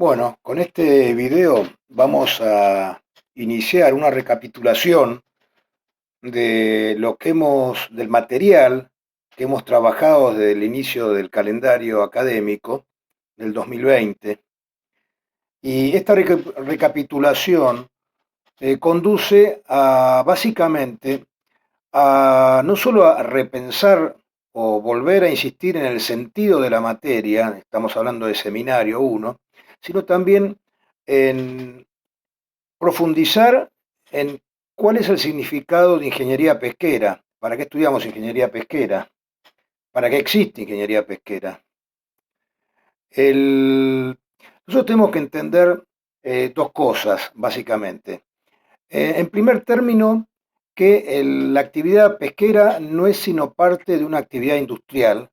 Bueno, con este video vamos a iniciar una recapitulación de del material que hemos trabajado desde el inicio del calendario académico del 2020. Y esta recapitulación conduce a básicamente a no solo a repensar o volver a insistir en el sentido de la materia, estamos hablando de seminario 1, sino también en profundizar en cuál es el significado de ingeniería pesquera, para qué estudiamos ingeniería pesquera, para qué existe ingeniería pesquera. El- Nosotros tenemos que entender dos cosas, básicamente. En primer término, que la actividad pesquera no es sino parte de una actividad industrial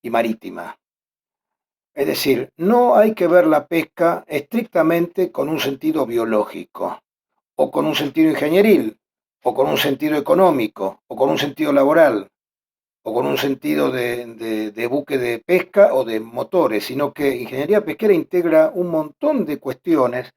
y marítima. Es decir, no hay que ver la pesca estrictamente con un sentido biológico, o con un sentido ingenieril, o con un sentido económico, o con un sentido laboral, o con un sentido de buque de pesca o de motores, sino que ingeniería pesquera integra un montón de cuestiones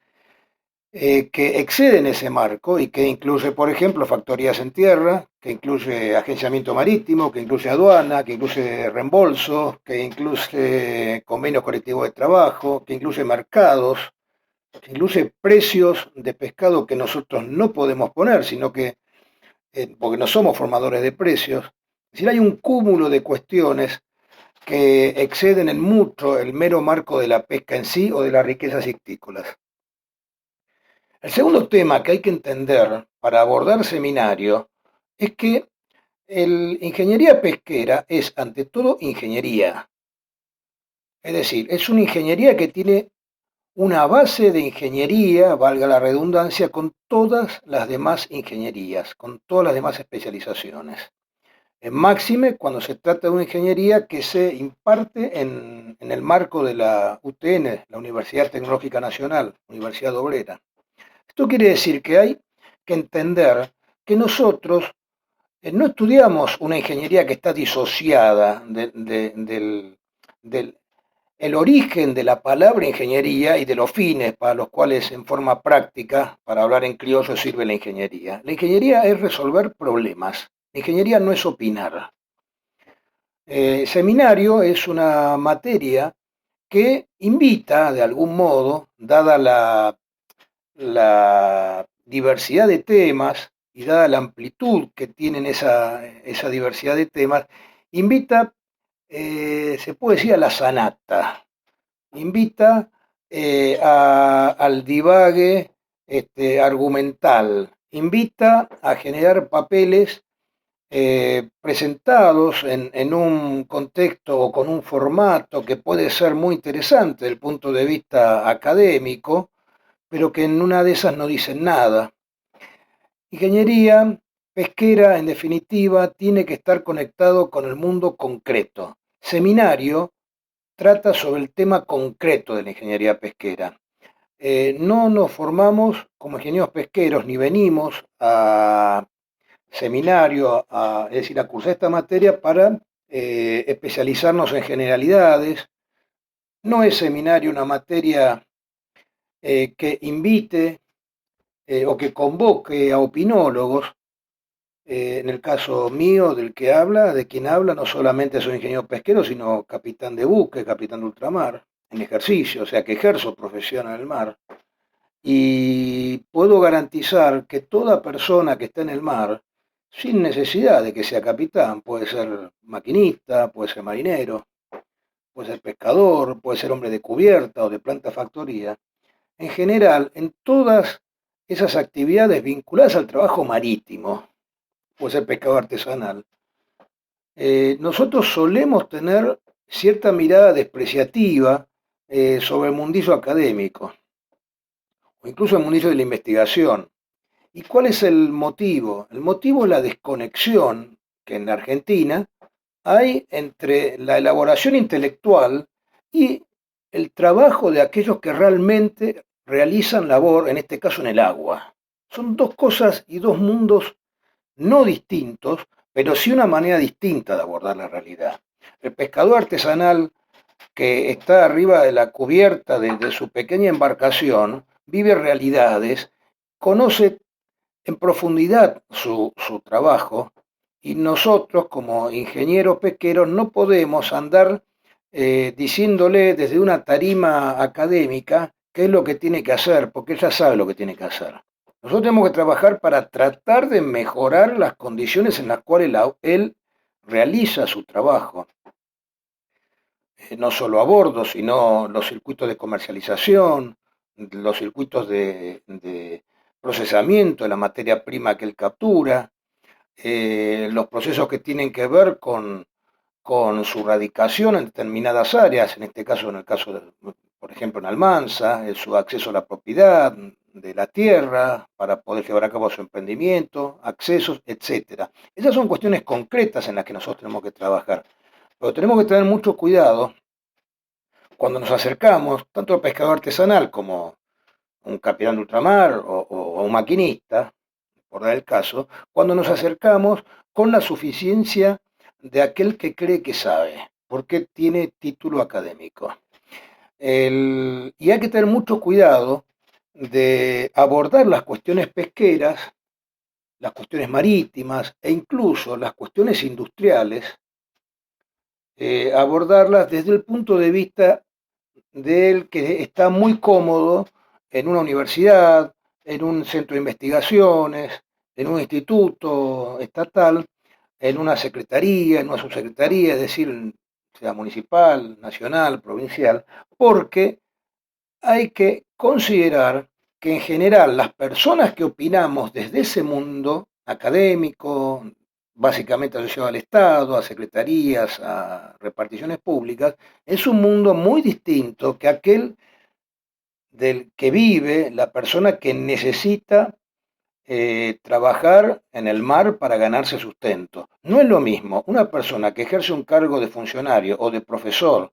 que exceden ese marco y que incluye, por ejemplo, factorías en tierra, que incluye agenciamiento marítimo, que incluye aduana, que incluye reembolsos, que incluye convenios colectivos de trabajo, que incluye mercados, que incluye precios de pescado que nosotros no podemos poner, sino que, porque no somos formadores de precios. Es decir, hay un cúmulo de cuestiones que exceden en mucho el mero marco de la pesca en sí o de las riquezas ictícolas. El segundo tema que hay que entender para abordar seminario es que ingeniería pesquera es ante todo ingeniería. Es decir, es una ingeniería que tiene una base de ingeniería, valga la redundancia, con todas las demás ingenierías, con todas las demás especializaciones. En máxime cuando se trata de una ingeniería que se imparte en el marco de la UTN, la Universidad Tecnológica Nacional, Universidad Obrera. Esto quiere decir que hay que entender que nosotros no estudiamos una ingeniería que está disociada del el origen de la palabra ingeniería y de los fines para los cuales en forma práctica, para hablar en criollo, sirve la ingeniería. La ingeniería es resolver problemas. La ingeniería no es opinar. Seminario es una materia que invita, de algún modo, dada la diversidad de temas y dada la amplitud que tienen esa diversidad de temas, invita, se puede decir, a la sanata, invita al divague argumental, invita a generar papeles presentados en un contexto o con un formato que puede ser muy interesante desde el punto de vista académico, pero que en una de esas no dicen nada. Ingeniería pesquera, en definitiva, tiene que estar conectado con el mundo concreto. Seminario trata sobre el tema concreto de la ingeniería pesquera. No nos formamos como ingenieros pesqueros ni venimos a seminario, es decir, a cursar esta materia para especializarnos en generalidades. No es seminario una materia que invite o que convoque a opinólogos. En el caso mío, de quien habla, no solamente soy ingeniero pesquero, sino capitán de buque, capitán de ultramar, en ejercicio, o sea que ejerzo profesión en el mar. Y puedo garantizar que toda persona que está en el mar, sin necesidad de que sea capitán, puede ser maquinista, puede ser marinero, puede ser pescador, puede ser hombre de cubierta o de planta factoría, en general, en todas esas actividades vinculadas al trabajo marítimo, puede ser pescado artesanal, nosotros solemos tener cierta mirada despreciativa sobre el mundillo académico, o incluso el mundillo de la investigación. ¿Y cuál es el motivo? El motivo es la desconexión que en la Argentina hay entre la elaboración intelectual y el trabajo de aquellos que realmente realizan labor, en este caso en el agua. Son dos cosas y dos mundos no distintos, pero sí una manera distinta de abordar la realidad. El pescador artesanal que está arriba de la cubierta de su pequeña embarcación, vive realidades, conoce en profundidad su trabajo, y nosotros como ingenieros pesqueros no podemos andar diciéndole desde una tarima académica qué es lo que tiene que hacer, porque ella sabe lo que tiene que hacer. Nosotros tenemos que trabajar para tratar de mejorar las condiciones en las cuales él realiza su trabajo, no solo a bordo, sino los circuitos de comercialización, los circuitos de procesamiento de la materia prima que él captura, los procesos que tienen que ver con su radicación en determinadas áreas, en este caso, por ejemplo, en Almanza, su acceso a la propiedad de la tierra para poder llevar a cabo su emprendimiento, accesos, etcétera. Esas son cuestiones concretas en las que nosotros tenemos que trabajar, pero tenemos que tener mucho cuidado cuando nos acercamos, tanto al pescador artesanal como un capitán de ultramar o un maquinista, por dar el caso, cuando nos acercamos con la suficiencia de aquel que cree que sabe, porque tiene título académico. Y hay que tener mucho cuidado de abordar las cuestiones pesqueras, las cuestiones marítimas e incluso las cuestiones industriales, abordarlas desde el punto de vista del que está muy cómodo en una universidad, en un centro de investigaciones, en un instituto estatal, en una secretaría, en una subsecretaría, es decir, sea municipal, nacional, provincial, porque hay que considerar que en general las personas que opinamos desde ese mundo académico, básicamente asociado al Estado, a secretarías, a reparticiones públicas, es un mundo muy distinto que aquel del que vive la persona que necesita trabajar en el mar para ganarse sustento. No es lo mismo una persona que ejerce un cargo de funcionario o de profesor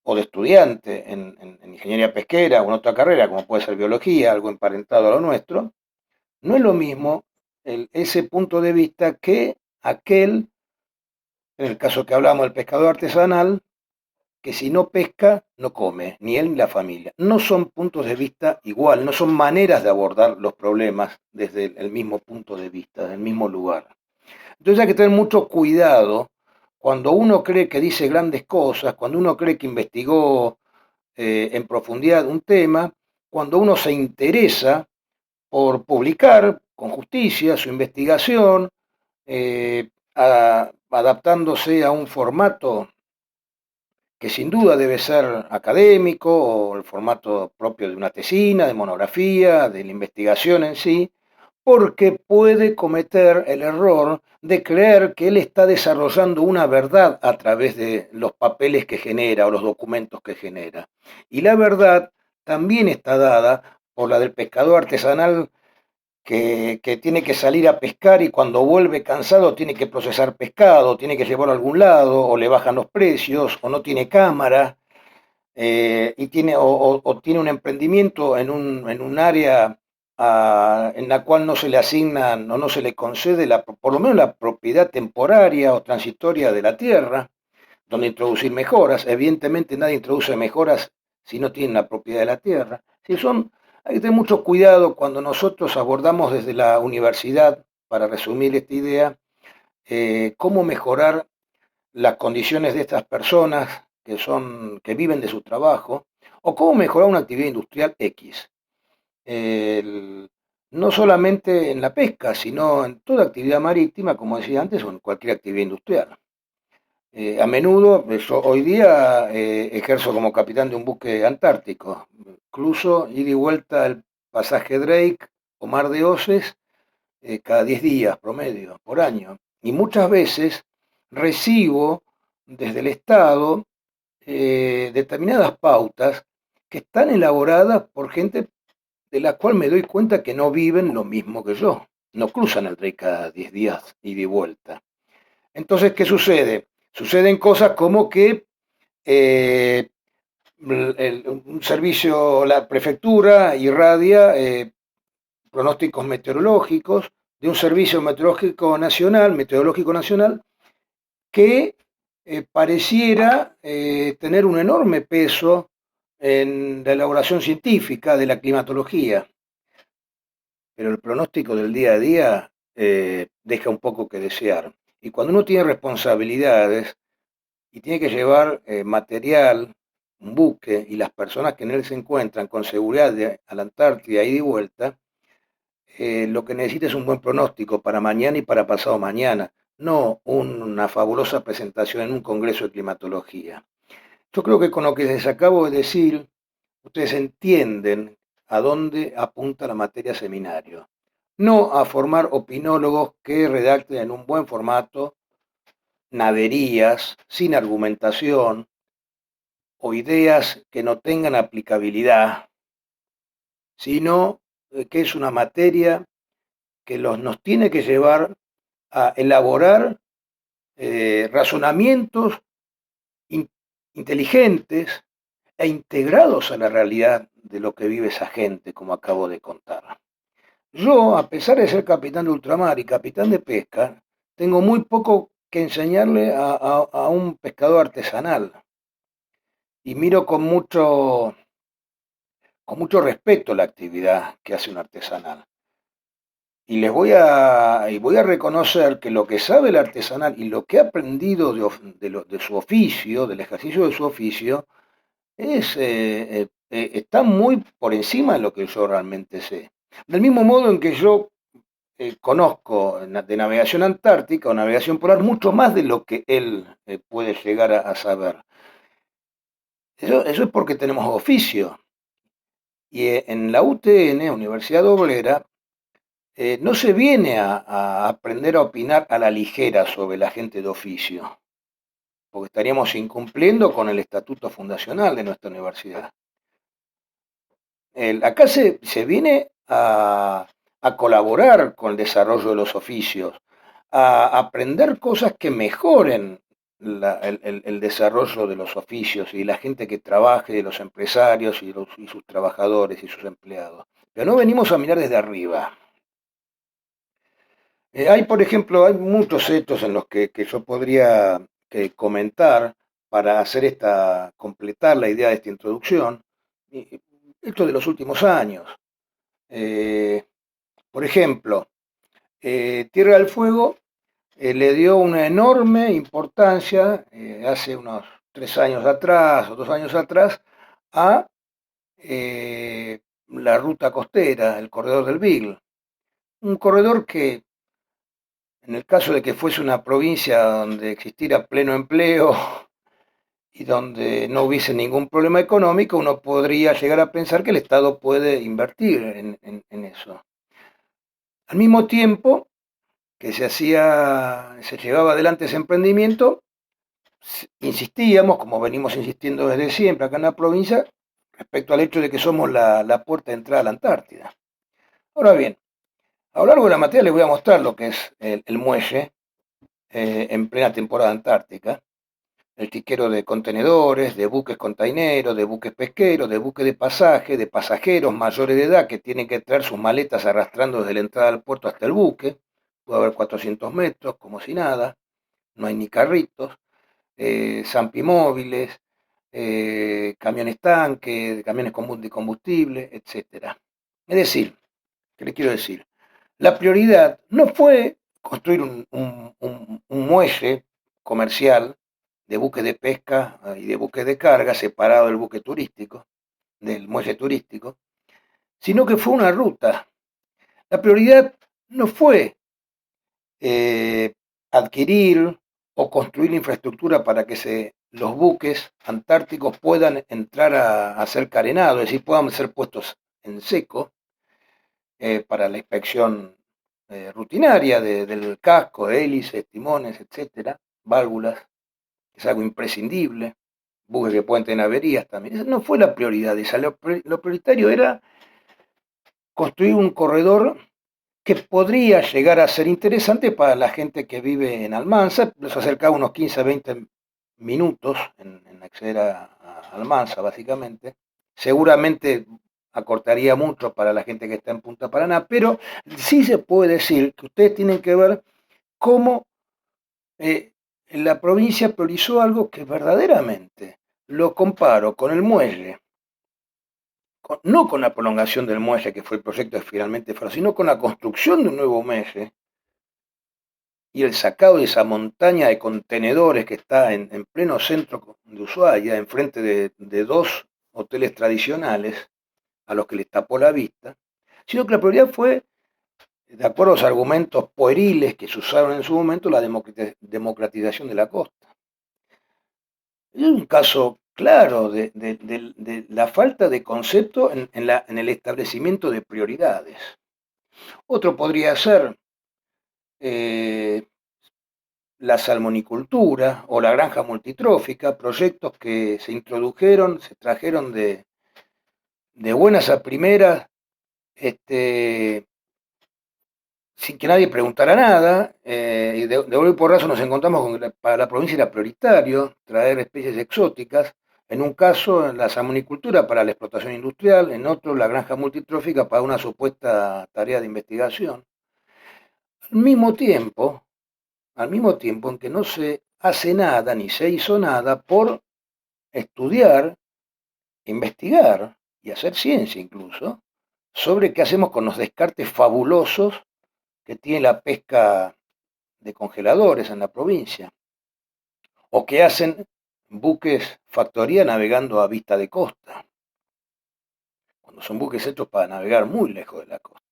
o de estudiante en ingeniería pesquera o en otra carrera, como puede ser biología, algo emparentado a lo nuestro, no es lo mismo ese punto de vista que aquel, en el caso que hablamos del pescador artesanal, que si no pesca, no come, ni él ni la familia. No son puntos de vista igual, no son maneras de abordar los problemas desde el mismo punto de vista, del mismo lugar. Entonces hay que tener mucho cuidado cuando uno cree que dice grandes cosas, cuando uno cree que investigó en profundidad un tema, cuando uno se interesa por publicar con justicia su investigación, adaptándose a un formato que sin duda debe ser académico o el formato propio de una tesina, de monografía, de la investigación en sí, porque puede cometer el error de creer que él está desarrollando una verdad a través de los papeles que genera o los documentos que genera. Y la verdad también está dada por la del pescador artesanal que tiene que salir a pescar y cuando vuelve cansado tiene que procesar pescado, tiene que llevarlo a algún lado, o le bajan los precios, o no tiene cámara, y o tiene un emprendimiento en un área en la cual no se le asignan o no se le concede por lo menos la propiedad temporaria o transitoria de la tierra, donde introducir mejoras. Evidentemente nadie introduce mejoras si no tiene la propiedad de la tierra. Si son, hay que tener mucho cuidado cuando nosotros abordamos desde la universidad, para resumir esta idea, cómo mejorar las condiciones de estas personas que viven de su trabajo, o cómo mejorar una actividad industrial X. El- no solamente en la pesca, sino en toda actividad marítima, como decía antes, o en cualquier actividad industrial. A menudo, yo hoy día ejerzo como capitán de un buque antártico, incluso ida y vuelta el pasaje Drake o Mar de Oces cada 10 días promedio por año. Y muchas veces recibo desde el Estado determinadas pautas que están elaboradas por gente de la cual me doy cuenta que no viven lo mismo que yo, no cruzan el Drake cada 10 días ida y vuelta. Entonces, ¿qué sucede? Suceden cosas como que eh, un servicio, la prefectura irradia pronósticos meteorológicos de un servicio meteorológico nacional que pareciera tener un enorme peso en la elaboración científica de la climatología, pero el pronóstico del día a día deja un poco que desear. Y cuando uno tiene responsabilidades y tiene que llevar material, un buque y las personas que en él se encuentran con seguridad a la Antártida ida y vuelta, lo que necesita es un buen pronóstico para mañana y para pasado mañana, no una fabulosa presentación en un congreso de climatología. Yo creo que con lo que les acabo de decir, ustedes entienden a dónde apunta la materia seminario. No a formar opinólogos que redacten en un buen formato naderías sin argumentación o ideas que no tengan aplicabilidad, sino que es una materia que nos tiene que llevar a elaborar razonamientos in, inteligentes e integrados a la realidad de lo que vive esa gente, como acabo de contar. Yo, a pesar de ser capitán de ultramar y capitán de pesca, tengo muy poco que enseñarle a un pescador artesanal y miro con mucho respeto la actividad que hace un artesanal. Y voy a reconocer que lo que sabe el artesanal y lo que ha aprendido de su oficio, del ejercicio de su oficio, está muy por encima de lo que yo realmente sé. Del mismo modo en que yo conozco de navegación antártica o navegación polar mucho más de lo que él puede llegar a saber. Eso es porque tenemos oficio. Y en la UTN, Universidad Obrera, no se viene a aprender a opinar a la ligera sobre la gente de oficio, porque estaríamos incumpliendo con el estatuto fundacional de nuestra universidad. Acá se viene a colaborar con el desarrollo de los oficios, a aprender cosas que mejoren el desarrollo de los oficios y la gente que trabaje, de los empresarios y sus trabajadores y sus empleados. Pero no venimos a mirar desde arriba. Hay, por ejemplo, hay muchos hechos en los que yo podría comentar para completar la idea de esta introducción, hechos de los últimos años. Eh, por ejemplo, Tierra del Fuego le dio una enorme importancia hace unos 3 años atrás o 2 años atrás a la ruta costera, el corredor del Beagle. Un corredor que, en el caso de que fuese una provincia donde existiera pleno empleo y donde no hubiese ningún problema económico, uno podría llegar a pensar que el Estado puede invertir en eso. Al mismo tiempo que se llevaba adelante ese emprendimiento, insistíamos, como venimos insistiendo desde siempre acá en la provincia, respecto al hecho de que somos la puerta de entrada a la Antártida. Ahora bien, a lo largo de la materia les voy a mostrar lo que es el muelle en plena temporada antártica, el tiquero de contenedores, de buques containeros, de buques pesqueros, de buques de pasaje, de pasajeros mayores de edad que tienen que traer sus maletas arrastrando desde la entrada del puerto hasta el buque. Puede haber 400 metros, como si nada, no hay ni carritos, zampimóviles, camiones tanque, camiones de combustible, etc. Es decir, ¿qué le quiero decir? La prioridad no fue construir un muelle comercial de buques de pesca y de buques de carga separado del buque turístico, del muelle turístico, sino que fue una ruta. La prioridad no fue eh, adquirir o construir la infraestructura para que los buques antárticos puedan entrar a ser carenados, es decir, puedan ser puestos en seco para la inspección rutinaria del casco, de hélices, timones, etcétera, válvulas, que es algo imprescindible, buques que pueden tener averías también. Esa no fue la prioridad, lo prioritario era construir un corredor que podría llegar a ser interesante para la gente que vive en Almanza, los acercaba unos 15 a 20 minutos en acceder a Almanza, básicamente. Seguramente acortaría mucho para la gente que está en Punta Paraná, pero sí se puede decir que ustedes tienen que ver cómo la provincia priorizó algo que verdaderamente lo comparo con el muelle, no con la prolongación del muelle, que fue el proyecto que finalmente fue, sino con la construcción de un nuevo muelle y el sacado de esa montaña de contenedores que está en pleno centro de Ushuaia, enfrente de dos hoteles tradicionales a los que les tapó la vista, sino que la prioridad fue, de acuerdo a los argumentos pueriles que se usaron en su momento, la democratización de la costa. Es un caso claro de la falta de concepto en el establecimiento de prioridades. Otro podría ser eh, la salmonicultura o la granja multitrófica, proyectos que se introdujeron, se trajeron de buenas a primeras, este, sin que nadie preguntara nada, y de golpe y porrazo nos encontramos con que para la provincia era prioritario traer especies exóticas, en un caso la salmonicultura para la explotación industrial, en otro la granja multitrófica para una supuesta tarea de investigación. Al mismo tiempo, al mismo tiempo en que no se hace nada ni se hizo nada por estudiar, investigar y hacer ciencia incluso sobre qué hacemos con los descartes fabulosos que tiene la pesca de congeladores en la provincia, o que hacen buques factoría navegando a vista de costa, cuando son buques hechos para navegar muy lejos de la costa.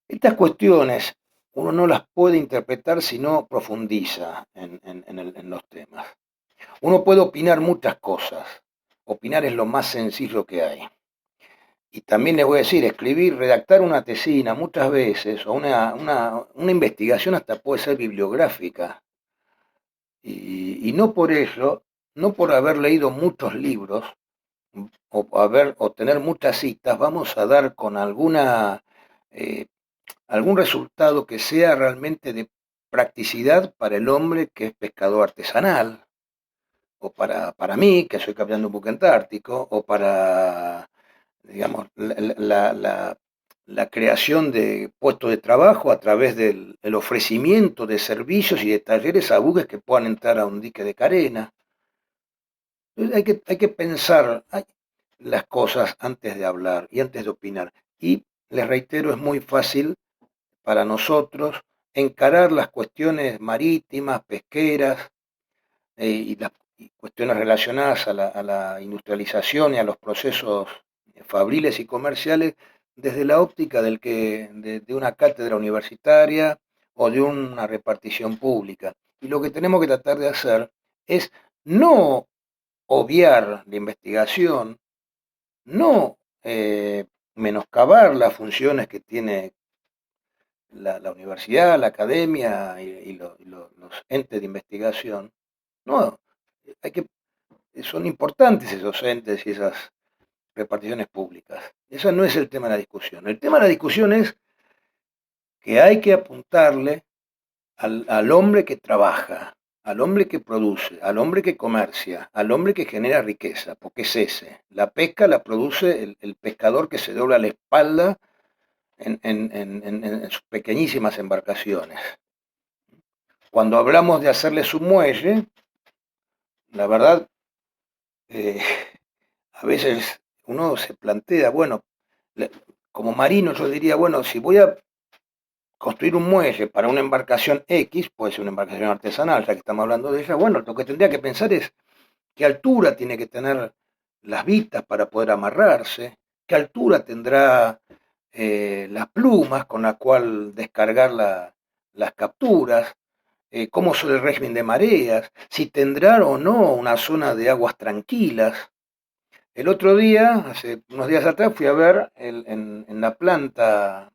Estas cuestiones uno no las puede interpretar si no profundiza en los temas. Uno puede opinar muchas cosas, opinar es lo más sencillo que hay. Y también les voy a decir, escribir, redactar una tesina muchas veces, o una investigación hasta puede ser bibliográfica, y no por eso, no por haber leído muchos libros o tener muchas citas, vamos a dar con eh, algún resultado que sea realmente de practicidad para el hombre que es pescador artesanal, o para mí, que soy capitán de un buque antártico, o para, digamos, la creación de puestos de trabajo a través del ofrecimiento de servicios y de talleres a buques que puedan entrar a un dique de carena. Hay que pensar las cosas antes de hablar y antes de opinar. Y les reitero, es muy fácil para nosotros encarar las cuestiones marítimas, pesqueras y cuestiones relacionadas a la industrialización y a los procesos fabriles y comerciales desde la óptica de una cátedra universitaria o de una repartición pública. Y lo que tenemos que tratar de hacer es no obviar la investigación, no menoscabar las funciones que tiene la universidad, la academia los entes de investigación. No, hay que, son importantes esos entes y esas reparticiones públicas. Ese no es el tema de la discusión. El tema de la discusión es que hay que apuntarle al hombre que trabaja, al hombre que produce, al hombre que comercia, al hombre que genera riqueza, porque es ese. La pesca la produce el pescador que se dobla la espalda en sus pequeñísimas embarcaciones. Cuando hablamos de hacerles un muelle, la verdad, eh, a veces uno se plantea, bueno, como marino yo diría, bueno, si voy a construir un muelle para una embarcación X, puede ser una embarcación artesanal, ya que estamos hablando de ella, bueno, lo que tendría que pensar es qué altura tiene que tener las vitas para poder amarrarse, qué altura tendrá las plumas con la cual descargar las capturas, cómo es el régimen de mareas, si tendrá o no una zona de aguas tranquilas. El otro día, hace unos días atrás, fui a ver en la planta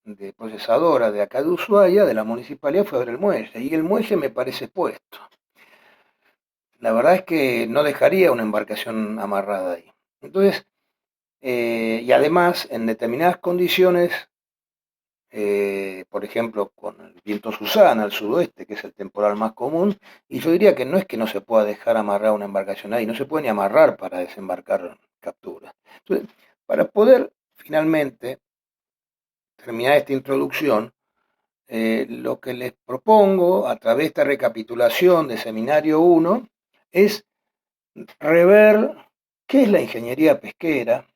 de procesadora de acá de Ushuaia, de la municipalidad, fui a ver el muelle, y el muelle me parece expuesto. La verdad es que no dejaría una embarcación amarrada ahí. Entonces, y además, en determinadas condiciones, por ejemplo, con el viento Susana al sudoeste, que es el temporal más común, y yo diría que no es que no se pueda dejar amarrar una embarcación ahí, no se puede ni amarrar para desembarcar capturas. Entonces, para poder finalmente terminar esta introducción, lo que les propongo a través de esta recapitulación de Seminario 1 es rever qué es la ingeniería pesquera,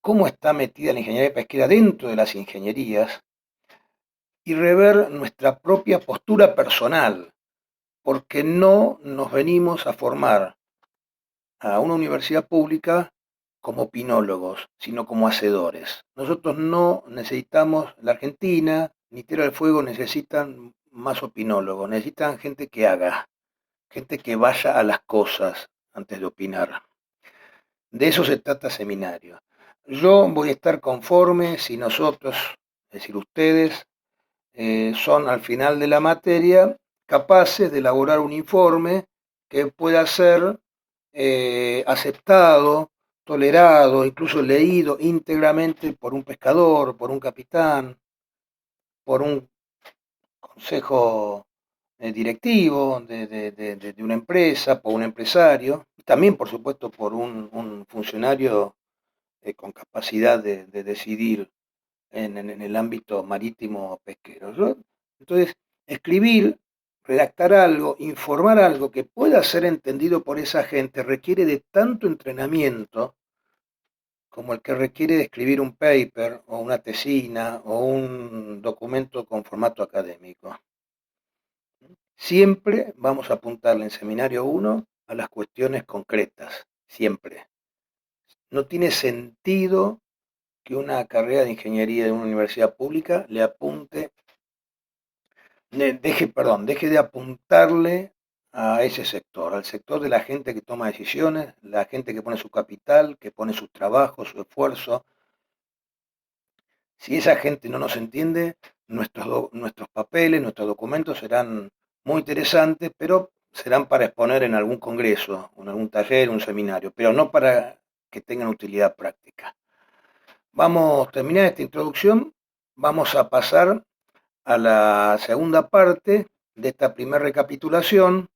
cómo está metida la ingeniería pesquera dentro de las ingenierías y rever nuestra propia postura personal, porque no nos venimos a formar a una universidad pública como opinólogos, sino como hacedores. Nosotros no necesitamos, la Argentina ni Tierra del Fuego necesitan más opinólogos, necesitan gente que haga, gente que vaya a las cosas antes de opinar. De eso se trata Seminario. Yo voy a estar conforme si nosotros, es decir, ustedes, son al final de la materia capaces de elaborar un informe que pueda ser aceptado, tolerado, incluso leído íntegramente por un pescador, por un capitán, por un consejo directivo de una empresa, por un empresario, y también, por supuesto, por un funcionario con capacidad de decidir en el ámbito marítimo pesquero. Entonces, escribir, redactar algo, informar algo que pueda ser entendido por esa gente requiere de tanto entrenamiento como el que requiere de escribir un paper o una tesina o un documento con formato académico. Siempre vamos a apuntarle en Seminario 1 a las cuestiones concretas, siempre. No tiene sentido que una carrera de ingeniería de una universidad pública le apunte, deje de apuntarle a ese sector, al sector de la gente que toma decisiones, la gente que pone su capital, que pone su trabajo, su esfuerzo. Si esa gente no nos entiende, nuestros papeles, nuestros documentos serán muy interesantes, pero serán para exponer en algún congreso, en algún taller, un seminario, pero no para que tengan utilidad práctica. Vamos a terminar esta introducción, vamos a pasar a la segunda parte de esta primera recapitulación,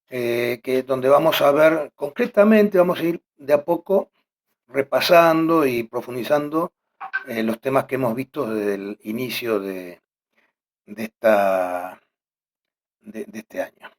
donde vamos a ver concretamente, vamos a ir de a poco repasando y profundizando los temas que hemos visto desde el inicio de este año.